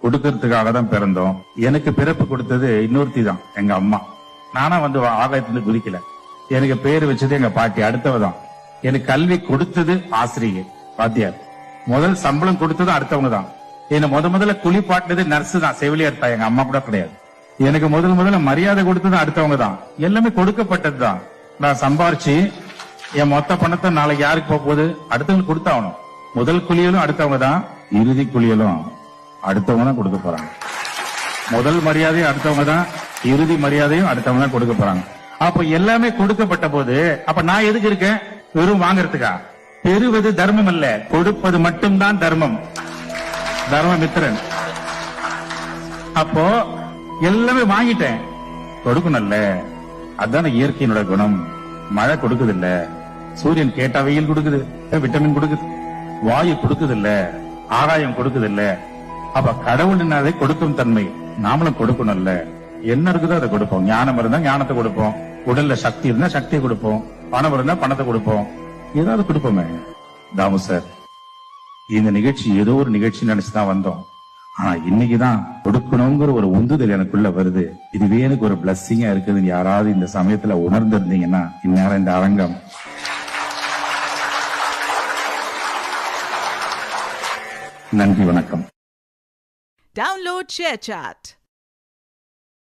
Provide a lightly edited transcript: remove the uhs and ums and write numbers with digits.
கொடுக்கறதுக்காக தான் பிறந்தோம். எனக்கு பிறப்பு கொடுத்தது இன்னொருத்தி தான், எங்க அம்மா. நானா ஆகாயத்திலிருந்து குதிக்கல. எனக்கு பேரு வச்சது எங்க பாட்டி, அடுத்தவதான். எனக்கு கல்வி கொடுத்தது ஆசிரியர், வாத்தியார். முதல் சம்பளம் கொடுத்தது அடுத்தவங்க தான். என்ன முதல்ல குளிப்பாட்டினது நர்ஸ் தான், செவிலியர் தான், எங்க அம்மா கூட கிடையாது. எனக்கு முதல்ல மரியாதை கொடுத்தது அடுத்தவங்க தான். எல்லாமே கொடுக்கப்பட்டது தான். நான் சம்பாரிச்சு என் மொத்த பணத்தை நாளைக்கு யாருக்கு போக போகுது, அடுத்தவங்களுக்கு கொடுத்தாகணும். முதல் குளியலும் அடுத்தவங்க தான், இறுதி குளியலும் அடுத்தவங்க தான் கொடுக்க போறாங்க. முதல் மரியாதையும் அடுத்தவங்க தான், இறுதி மரியாதையும் அடுத்தவங்க தான் கொடுக்க போறாங்க. அப்ப எல்லாமே கொடுக்கப்பட்ட போது அப்ப நான் எதுக்கு இருக்கேன்? வெறும் வாங்கறதுக்கா? பெறுவது தர்மம் அல்ல, கொடுப்பது மட்டும்தான் தர்மம். தர்மமித்திரன். அப்போ எல்லாமே வாங்கிட்டேன், கொடுக்கணும்ல. அதுதான இயற்கையினோட குணம். மழை கொடுக்குது இல்ல, சூரியன் கேட்டா வெயில் கொடுக்குது, விட்டமின் கொடுக்குது, வாயு கொடுக்குது இல்ல, ஆகாயம் கொடுக்குது இல்ல. அப்ப கடவுளினாலே கொடுக்கும் தன்மை, நாமளும் கொடுக்கணும்ல. என்ன இருக்குதோ அதை கொடுப்போம். ஞானம் இருந்தா ஞானத்தை கொடுப்போம், உடல்ல சக்தி இருந்தா சக்தியை கொடுப்போம், பணம் இருந்தா பணத்தை கொடுப்போம், ஏதாவது கொடுப்போமே. தாமு சார், இந்த நிகழ்ச்சி ஏதோ ஒரு நிகழ்ச்சி நினைச்சுதான் வந்தோம். ஆனா இன்னைக்குதான் கொடுக்கணுங்கிற ஒரு உந்துதல் எனக்குள்ள வருது. இதுவே எனக்கு ஒரு பிளஸ்ஸிங்கா இருக்குதுன்னு யாராவது இந்த சமயத்துல உணர்ந்திருந்தீங்கன்னா இந்நேரம் இந்த அரங்கம். நன்றி, வணக்கம். Download ShareChat.